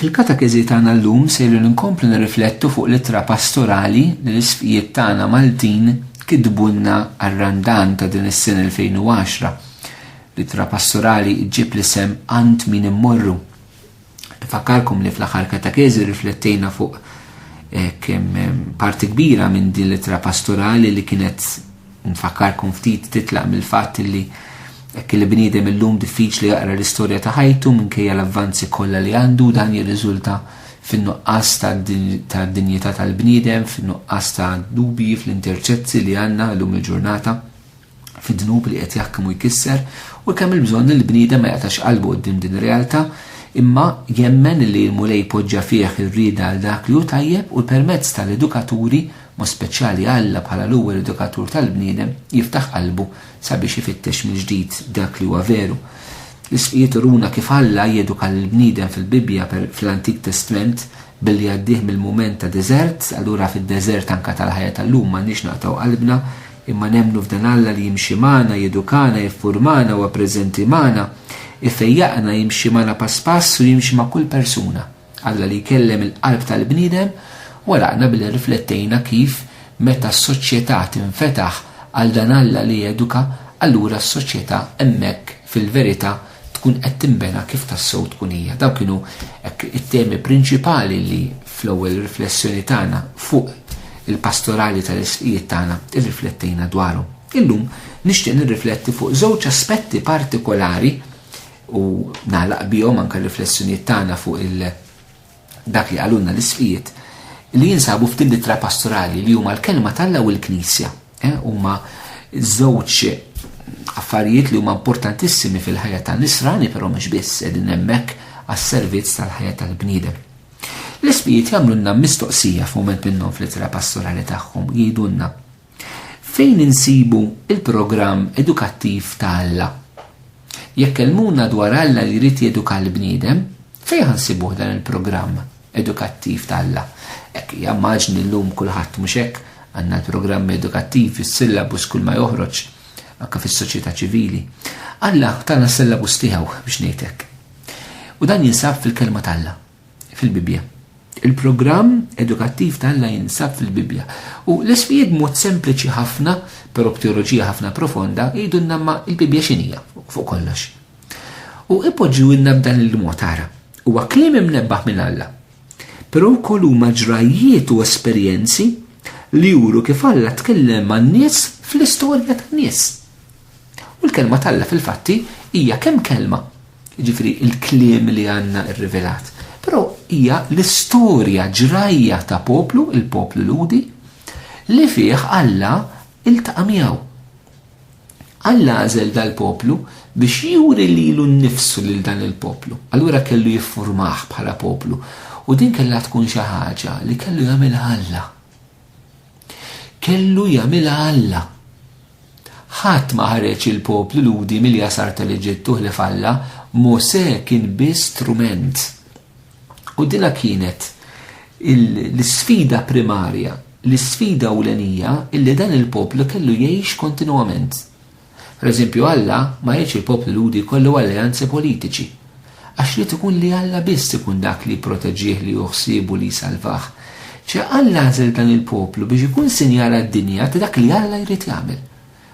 Fil-katekezi tagħna llum sejru nkomplu nirriflettu fuq littra pastorali li l-isfijiet tagħna Maltin kitbulna għar-Randan ta' din is-sena 2010. Littra pastorali ġib l-isem Għand min immorru. Nfakkarkom li fl-aħħar katekezi riflettejna fuq kemm parti kbira minn din littra pastorali li kienet nfakkarkom ftit titlaq mill-fatt li li bniedem illum diffiċli jaqra l-istorja ta' ħajtu minkejja l-avvanzi kollha li għandu dan jirriżulta fin-nuqqas ta' dinjità tal-bniedem, fin-nuqqas ta' dubji fl-interċezzi li għandna llum il-ġurnata, fid-dnub li qed jaħkmu jkisser u kemm il-bżonn li l-bniedem ma jaqtax qalbu quddiem din ir-realtà imma jemmen li l-mulej poġġa fih ir-rieda għal dak li hu tajjeb u permezz tal-edukaturi mo speċjali Alla bħala l-ewwel edukatur tal-bniedem jiftaħ qalbu sabiex ifittex mill-ġdid dak li huwa veru. L-isfijiet uruna kif Alla jeduka l-bniedem fil-Bibja fil-Antik Testament billi għaddih mill-mument ta' deżert, allura fid-deżert anke tal-ħajja tal-lum m'għandniex naqtaw qalbna imma nemmnu f'dan Alla li jimxi magħna, jedukana, jiffurmana u preżenti magħna, ifejjaqna jimxi magħna pass pass u jimxi ma' kull persuna. Alla li jkellem il-qalb tal-bniedem waraqna billi riflettejna kif meta s-soċjetà tinfetaħ għal dan Alla li jeduka, allura s-soċjetà hemmhekk fil-verità tkun qed tinbena kif tassew tkun hija. Dawn kienu it-temi prinċipali li fl-ewwel riflessjoni tagħna fuq il-pastorali tal-isfijiet tagħna irriflettejna dwarhom. Illum nixtieq nirrifletti fuq żewġ aspetti partikolari u nagħlaq bihom anke riflessjonijiet tagħna fuq dak li qalulna l-isfijiet li jinsabu f'din littra pastorali li huma l-kelma tal-Alla u l-Knisja. Huma żewġ affarijiet li huma importantissimi fil-ħajja tan-nisrani però mhux biss qegħdin hemmhekk għas-servizz tal-ħajja tal-bniedem. L-isfijiet jagħmlulna mistoqsija f'mument minnhom fl-littra pastorali tagħhom jgħidulna fejn insibu il-programm edukattiv ta' Alla. Jekk kelmuna dwar Alla li jrid jeduka l-bniedem, fejn ħansibuh dan il-programm edukattiv ta' Alla. Jammaġni l-lum kulħadd mhux hekk għandna l-programm edukattiv fis-syllabus kull ma joħroġ anke fis-soċjetà ċivili. Alla tagħna s-syllabus tiegħu biex ngħid hekk. U dan jinsab fil-kelma tal-Alla fil-Bibja. Il-programm edukattiv tal-Alla jinsab fil-Bibja. U l-isfijiet mod sempliċi ħafna, però b'teoloġija ħafna profonda, jgħidulna ma il-Bibja x'inhija fuq kollox. U ipoġġuilna b'dan il-mod tara. Huwa kliem imnebbaħ minn Alla. Però wkoll huma ġrajiet u esperjenzi li juru kif Alla tkellem man-nies fl-istorja tan-nies. U l-kelma tal-Alla fil-fatti hija kemm kelma, jiġifieri il-kliem li għandna rrivelat, però hija l-istorja ġrajja ta' poplu, il-poplu ludi, li fih Alla iltaqa' miegħu. Alla għażel dal-poplu biex juri lilu nnifsu lil dan il-poplu. Allura kellu jiffurmah bħala poplu. U din kellha tkun xi ħaġa li kellu jagħmilha Alla. Kellu jagħmilha Alla. Ħadd ma ħareġ il-poplu ludi mill-jasar tal-Eġittu ħlef Alla, Mosè kien biss strument. U dina kienet l-sfida primarja, l-sfida ewlenija illi dan il-poplu kellu jgħix kontinwament. Per eżempju Alla ma jgħidx il-poplu ludi kollu alleanzi politiċi. Għax li tkun li Alla biss ikun dak li proteġih li juħsibu li salvaħ. Alla għażel dan il-poplu biex ikun sinjala d-dinja ta' dak li Alla jrid jagħmel.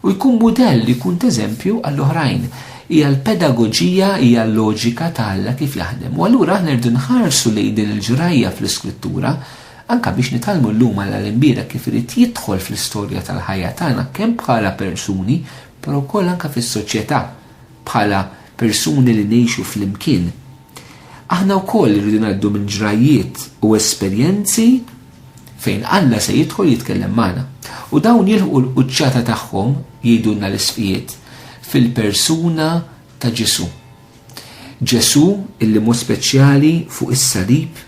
U jkun mudell li jkun teżempju għall-oħrajn. Hija l-pedagoġija, hija l-loġika ta' Alla kif jaħdem. U allura aħna rridu nħarsu lejn din il-ġrajja fl-iskrittura anke biex nitalmu llum Alla l-imbira kif irid jidħol fl-istorja tal-ħajja tagħna kemm bħala persuni, però wkoll anke fis-soċjetà bħala persuni li ngħixu fl-imkien. Aħna wkoll irridu ngħaddu minn ġrajiet u esperjenzi fejn Alla se jidħol jitkellem magħna. U dawn jilħqu l-quċċata tagħhom jgħidulna l-isfijiet fil-persuna ta' Ġesu. Ġesu illi mod speċjali fuq is-salib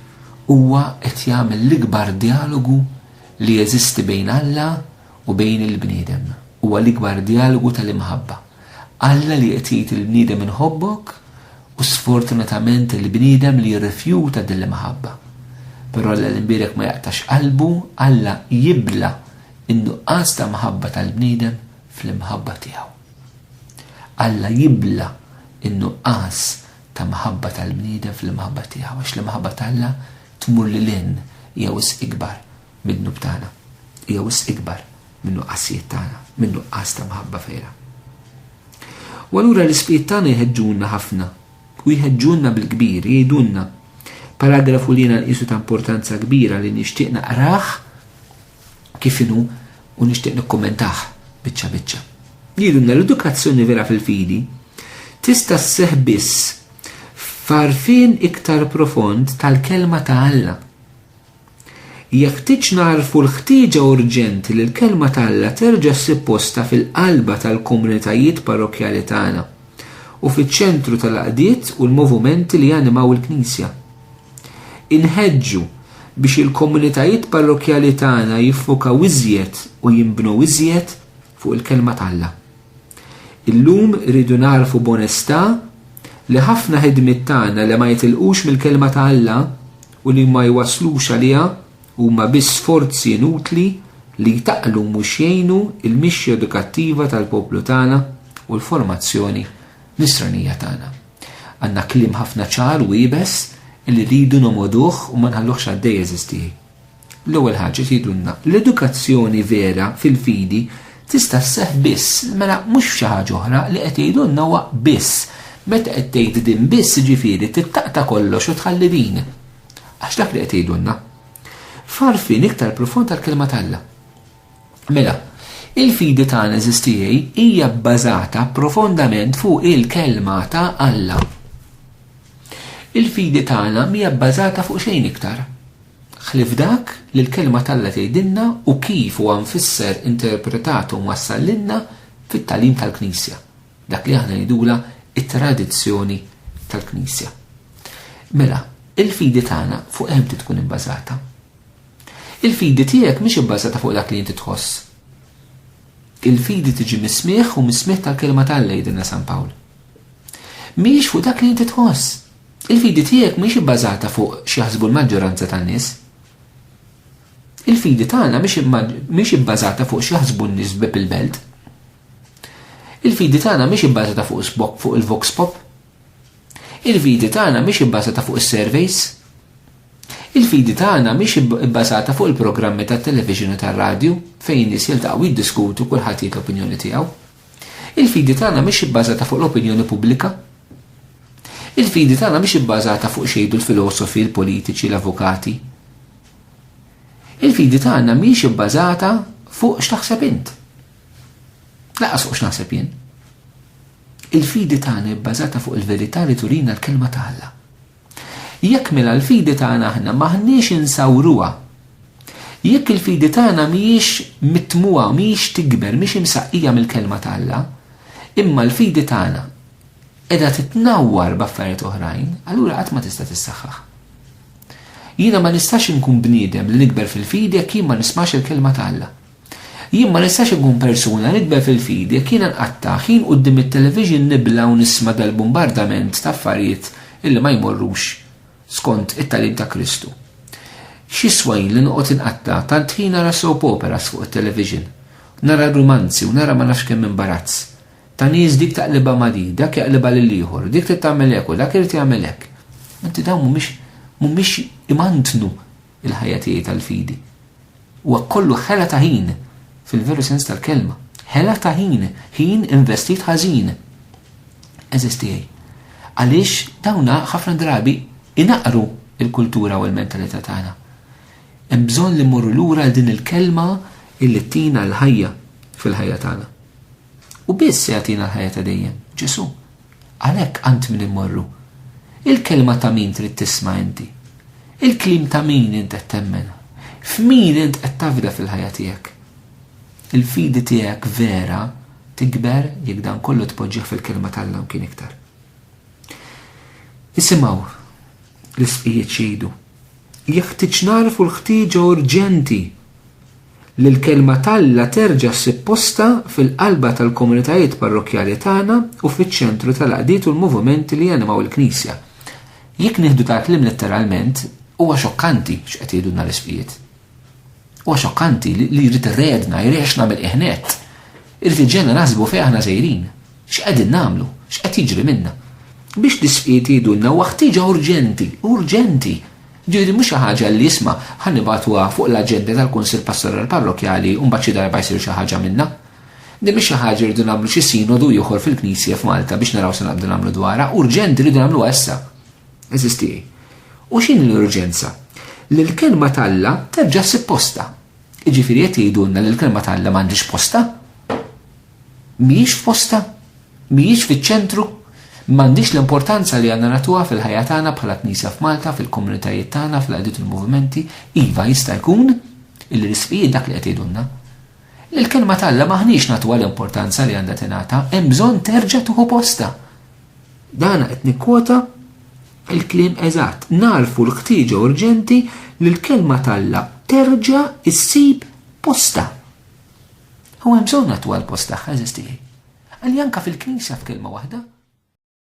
huwa qed jagħmel l-ikbar dialogu li jeżisti bejn Alla u bejn il-bniedem. Huwa l-ikbar dialogu tal-imħabba. Alla li qed jgħid il-bniedem inħobbok u sfortunatament il-bniedem li jirrifjuta din l-imħabba. Però Alla l-imbirek ma jaqtax qalbu, Alla jibla in-nuqqas ta' mħabba tal-bniedem fl-imħabba tiegħu. Alla jibla in-nuqqas ta' maħabba tal-bniedem fil-maħabba tiegħu, għax l-maħabba tagħha tmur lil hija wisq ikbar minnu btagħna, hija wisq ikbar minnu qasijiet tagħna, minnu qas ta' maħabba fejra. U allura l-ispiriet tagħna jħeġġulna ħafna u jħeġġulna bil-kbir, jgħidulna paragrafu li jiena nqisu ta' importanza kbira li nixtieq naqrah kif inhu u nixtieq nikkummentah biċċa biċċa. Jgħidulna l-edukazzjoni vera fil-fidi tista' sseħħ biss f'għarfien iktar profond tal-kelma ta' Alla. Jeħtieġ narfu l-ħtieġa urġenti li l-kelma ta' Alla terġa' ssib posta fil-qalba tal-komunitajiet parrokjali tagħna u fiċ-ċentru tal-għaqdiet u l-movimenti li janimaw il-Knisja. Inħeġġu biex il-komunitajiet parrokjali tagħna jiffokaw iżjed u jinbnu iżjed fuq il-kelma ta' Alla. Illum rridu narfu b'onestà li ħafna ħidmiet tagħna li ma jitilqux mill-kelma ta' Alla u li ma jwaslux għaliha huma biss sforzi inutli li jtaqlu mhux jgħinu il-mixja edukattiva tal-poplu tagħna u l-formazzjoni nisranija tagħna. Għandna kliem ħafna ċar u ibes li rridu nomoduh u ma nħalluhx għaddej jeżistih. L-ewwel ħaġa tgħidulna l-edukazzjoni vera fil-fidi tista' sseħħ biss mela mhux xi ħaġa oħra li qed jgħidulna huwa biss. Meta qed tgħid din biss ġifieri tittaqta kollox u tħalli din. Għax dak li qed jgħidulna f'għarfien iktar profond tal-kelma ta' Alla. Mela, il-fidi tagħna eżistijej hija bbażata profondament fuq il-kelma ta' Alla. Il-fidi tagħna mhija bbażata fuq xejn iktar. Ħlif dak li l-kelma ta' Alla tgħidilna u kif huwa mfisser interpretat u mwassal lilna fit-tagħlim tal-Knisja. Dak li aħna ngħidula it-tradizzjoni tal-Knisja. Mela, il-fidi tagħna fuq hemm tkun ibbażata. Il-fidi tiegħek mhix ibbażata fuq dak li inti tħoss. Il-fidi tiġi mismieħ u mismieħ tal-kelma ta' Alla jgħidilna San Pawl. Mhix fuq dak li inti tħoss. Il-fidi tiegħek mhix ibbażata fuq xi jaħsbu l-maġġoranza tan-nies. Il-fidi tagħna mhix ibbażata fuq xi jaħsbu n-nies bil-belt. Il-fidi tagħna mhix ibbażata fuq il-vox pop. Il-fidi tagħna mhix ibbażata fuq is-surveys. Il-fidi tagħna mhix ibbażata fuq il-programmi tat-televiżjon u tar-radju fejn nies jiltaqgħu jiddiskutu kulħadd jgħid l-opinjoni tiegħu. Il-fidi tagħna mhix ibbażata fuq l-opinjoni pubblika. Il-fidi tagħna mhix ibbażata fuq xejdu l-filosofi, l-politiċi, l-avukati. Il-fidi tagħna mhix ibbażata fuq x'taħseb int. Laqas fuq x'naħseb jien. Il-fidi tagħna bbażata fuq il-verità li turina l-kelma ta' Alla. Jekk mela l-fidi tagħna aħna maħniex insawruha. Jekk il-fidi tagħna mhijiex mitmuha, mhijiex tikber, mhix imsaqqija mill-kelma ta' Alla, imma l-fidi tagħna qiegħda titnawwar b'affarijiet oħrajn, allura qatt ma tista' tissaħħaħ. Jiena ma nistax inkun bniedem li nikber fil-fidi jekk jien ma nismax il-kelma ta' Alla. Jien ma nistax inkun persuna nikber fil-fidi jekk jiena nqatta' ħin quddiem it-television nibla u nisma' dal-bombardament ta' affarijiet illi ma jmorrux skont it-tagħlim ta' Kristu. Xi swajn li noqgħod inqatta' tant ħin nara soap operas fuq it-television, nara romanzi u nara ma nafx kemm imbarazz. Ta' nies dik taqliba ma' dak jaqliba lil ieħor, dik trid tagħmel hekk u dak irid jagħmel hekk. Inti dawn mhumiex imantnu il-ħajja tiegħi tal-fidi. Huwa kollu ħela ta' ħin fil-veru sens tal-kelma. Ħela ta' ħin investit ħażin. Eżistijaj. Għaliex dawna ħafna drabi inaqru il-kultura u l-mentalità tagħna. Hemm bżonn li mmorru lura għal din il-kelma illi tina l-ħajja fil-ħajja tagħna. U biss jagħtina l-ħajja ta' dejjem, Ġesu. Għalhekk għand min immorru. Il-kelma ta' min trid tisma' inti. Il-kliem ta' min int qed temmen. F'min int qed tafda fil-ħajja tiegħek. Il-fidi tiegħek vera tikber jekk dan kollu tpoġġih fil-kelma tal-Alla kien iktar. Isimgħu l-isqijiet xejdu. Jeħtieġ narfu l-ħtieġa urġenti li l-kelma ta' Alla terġa' ssib posta fil-qalba tal-komunitajiet parrokjali tagħna u fiċ-ċentru tal-għaqdiet u l-movimenti li janimaw il-Knisja. Jekk nieħdu tal-kliem letteralment, huwa xokkanti x'qed jgħidulna l-isqijiet. Huwa xokkanti li jrid irredna, jrexna mill-qiegħnet. Irid iġġenna naħsbu fejn aħna sejrin. X'qegħdin nagħmlu? X'qed jiġri minna? biex l-isfijiet jgħidulna huwa ħtieġa urġenti. Ġifieri mhux xi ħaġa li jisma' ħannibatuha fuq l-aġenda tal-Kunsill Pastorali Parrokjali u mbagħad xi darba jsir xi ħaġa minnha. Din mhix xi ħaġa rridu nagħmlu xi sinodu ieħor fil-Knisja f'Malta biex naraw se naqbdu nagħmlu dwarha, urġenti rridu nagħmluha issa. Eżisti. U x'inhi l-urġenza? Li l-kelma talla terġa' ssib posta. Jiġifieri qed jgħidulna li l-kelma talla m'għandix posta? Mhijiex f'posta? Mhijiex fiċ-ċentru? M'għandix l-importanza li għandna nagħtuha fil-ħajja tagħna bħala Knisja f'Malta, fil-komunitajiet tagħna, fil-qadiet il-movimenti, iva jista' jkun il-risqijiet dak li qed jgħidulna. Il-kelma talla maħniex nagħtuha l-importanza li għandha tingħata, hemm bżonn terġa' tieħu posta. Dan qed nikkwota il-kliem eżatt. Narfu l-ħtieġa urġenti li l-kelma talla terġa' issib posta. U hemm bżonn nagħtuha l-posta eżisti. Għalli anke fil-Knisja f'kelma waħda